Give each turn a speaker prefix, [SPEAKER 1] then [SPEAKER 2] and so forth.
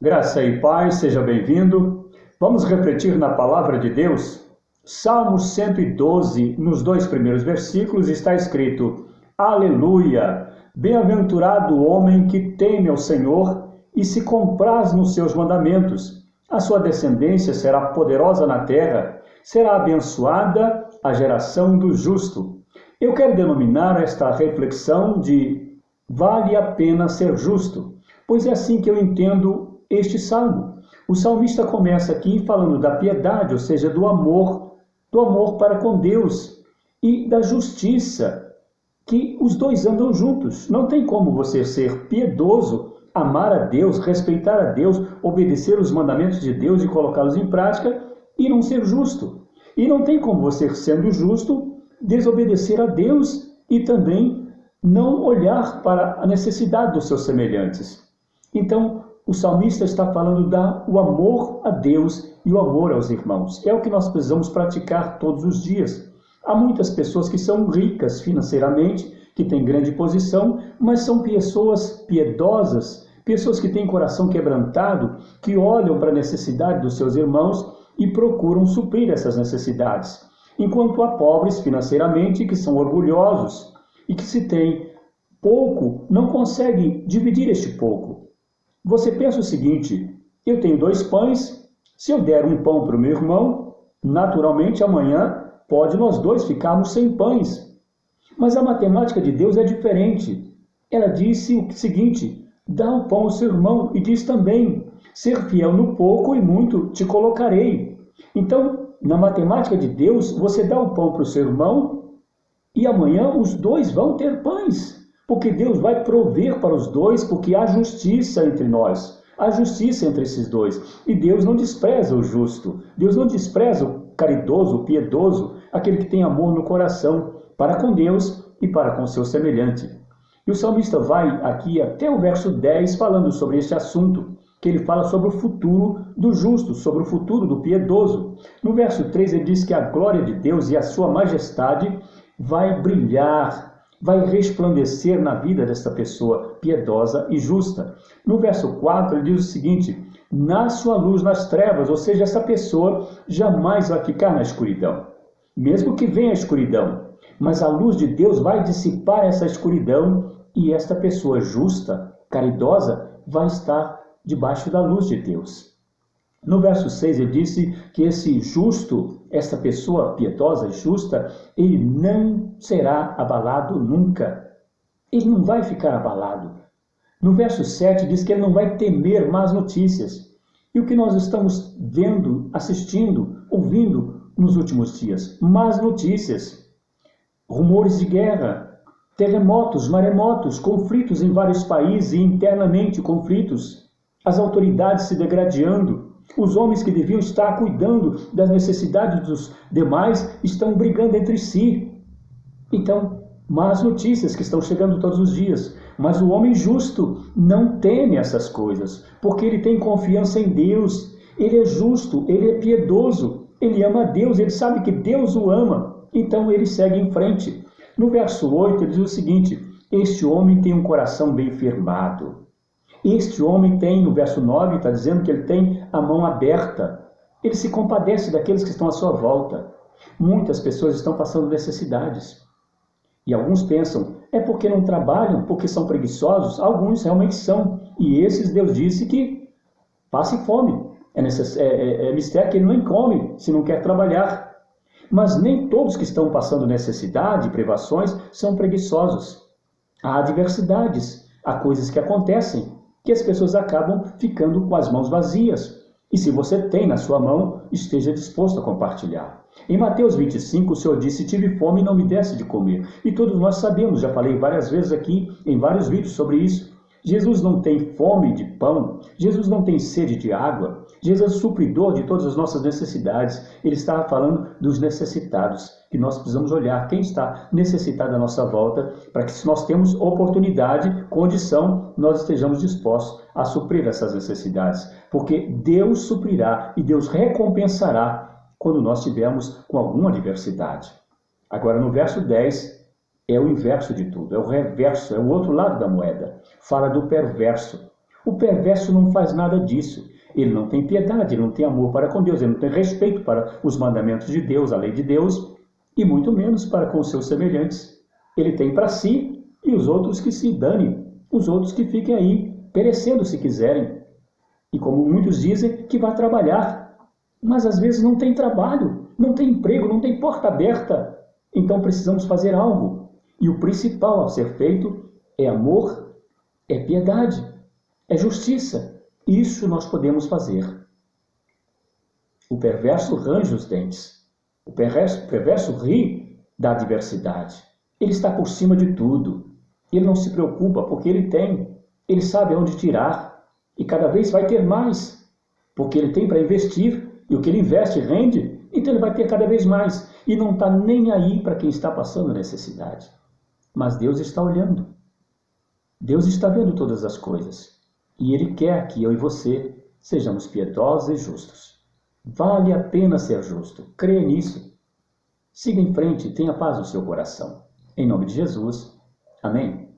[SPEAKER 1] Graça e paz, seja bem-vindo. Vamos refletir na palavra de Deus? Salmo 112, nos 2 primeiros versículos, está escrito: Aleluia! Bem-aventurado o homem que teme ao Senhor e se compraz nos seus mandamentos. A sua descendência será poderosa na terra, será abençoada a geração do justo. Eu quero denominar esta reflexão de vale a pena ser justo, pois é assim que eu entendo este salmo. O salmista começa aqui falando da piedade, ou seja, do amor para com Deus e da justiça, que os dois andam juntos. Não tem como você ser piedoso, amar a Deus, respeitar a Deus, obedecer os mandamentos de Deus e colocá-los em prática e não ser justo. E não tem como você, sendo justo, desobedecer a Deus e também não olhar para a necessidade dos seus semelhantes. Então, o salmista está falando do amor a Deus e o amor aos irmãos. É o que nós precisamos praticar todos os dias. Há muitas pessoas que são ricas financeiramente, que têm grande posição, mas são pessoas piedosas, pessoas que têm coração quebrantado, que olham para a necessidade dos seus irmãos e procuram suprir essas necessidades. Enquanto há pobres financeiramente que são orgulhosos e que, se tem pouco, não conseguem dividir este pouco. Você pensa o seguinte: eu tenho 2 pães, se eu der um pão para o meu irmão, naturalmente amanhã pode nós dois ficarmos sem pães. Mas a matemática de Deus é diferente. Ela disse o seguinte: dá um pão ao seu irmão, e diz também: ser fiel no pouco e muito te colocarei. Então, na matemática de Deus, você dá um pão para o seu irmão e amanhã os dois vão ter pães. Porque Deus vai prover para os dois, porque há justiça entre nós, há justiça entre esses dois. E Deus não despreza o justo, Deus não despreza o caridoso, o piedoso, aquele que tem amor no coração, para com Deus e para com seu semelhante. E o salmista vai aqui até o verso 10 falando sobre este assunto, que ele fala sobre o futuro do justo, sobre o futuro do piedoso. No verso 3 ele diz que a glória de Deus e a sua majestade vai brilhar, vai resplandecer na vida desta pessoa piedosa e justa. No verso 4 ele diz o seguinte: nasce a luz nas trevas, ou seja, essa pessoa jamais vai ficar na escuridão. Mesmo que venha a escuridão, mas a luz de Deus vai dissipar essa escuridão e esta pessoa justa, caridosa, vai estar debaixo da luz de Deus. No verso 6 ele disse que esse justo, essa pessoa piedosa e justa, ele não será abalado nunca. Ele não vai ficar abalado. No verso 7 diz que ele não vai temer más notícias. E o que nós estamos vendo, assistindo, ouvindo nos últimos dias? Más notícias. Rumores de guerra, terremotos, maremotos, conflitos em vários países e internamente conflitos. As autoridades se degradando. Os homens que deviam estar cuidando das necessidades dos demais estão brigando entre si. Então, más notícias que estão chegando todos os dias. Mas o homem justo não teme essas coisas, porque ele tem confiança em Deus. Ele é justo, ele é piedoso, ele ama a Deus, ele sabe que Deus o ama. Então ele segue em frente. No verso 8 ele diz o seguinte: este homem tem um coração bem firmado. Este homem tem, no verso 9, está dizendo que ele tem a mão aberta. Ele se compadece daqueles que estão à sua volta. Muitas pessoas estão passando necessidades. E alguns pensam, é porque não trabalham, porque são preguiçosos. Alguns realmente são. E esses Deus disse que passem fome. É mistério que ele não come se não quer trabalhar. Mas nem todos que estão passando necessidade, privações, são preguiçosos. Há adversidades, há coisas que acontecem, que as pessoas acabam ficando com as mãos vazias. E se você tem na sua mão, esteja disposto a compartilhar. Em Mateus 25, o Senhor disse: tive fome e não me desse de comer. E todos nós sabemos, já falei várias vezes aqui, em vários vídeos sobre isso. Jesus não tem fome de pão, Jesus não tem sede de água, Jesus é o supridor de todas as nossas necessidades. Ele estava falando dos necessitados, que nós precisamos olhar quem está necessitado à nossa volta, para que, se nós temos oportunidade, condição, nós estejamos dispostos a suprir essas necessidades, porque Deus suprirá e Deus recompensará quando nós estivermos com alguma adversidade. Agora, no verso 10, é o inverso de tudo, é o reverso, é o outro lado da moeda. Fala do perverso. O perverso não faz nada disso. Ele não tem piedade, ele não tem amor para com Deus, ele não tem respeito para os mandamentos de Deus, a lei de Deus, e muito menos para com os seus semelhantes. Ele tem para si e os outros que se danem, os outros que fiquem aí, perecendo se quiserem. E como muitos dizem, que vai trabalhar, mas às vezes não tem trabalho, não tem emprego, não tem porta aberta. Então precisamos fazer algo. E o principal a ser feito é amor, é piedade, é justiça. Isso nós podemos fazer. O perverso range os dentes. O perverso ri da adversidade. Ele está por cima de tudo. Ele não se preocupa porque ele tem. Ele sabe aonde tirar. E cada vez vai ter mais. Porque ele tem para investir. E o que ele investe rende. Então ele vai ter cada vez mais. E não está nem aí para quem está passando necessidade. Mas Deus está olhando. Deus está vendo todas as coisas. E Ele quer que eu e você sejamos piedosos e justos. Vale a pena ser justo. Creia nisso. Siga em frente e tenha paz no seu coração. Em nome de Jesus. Amém.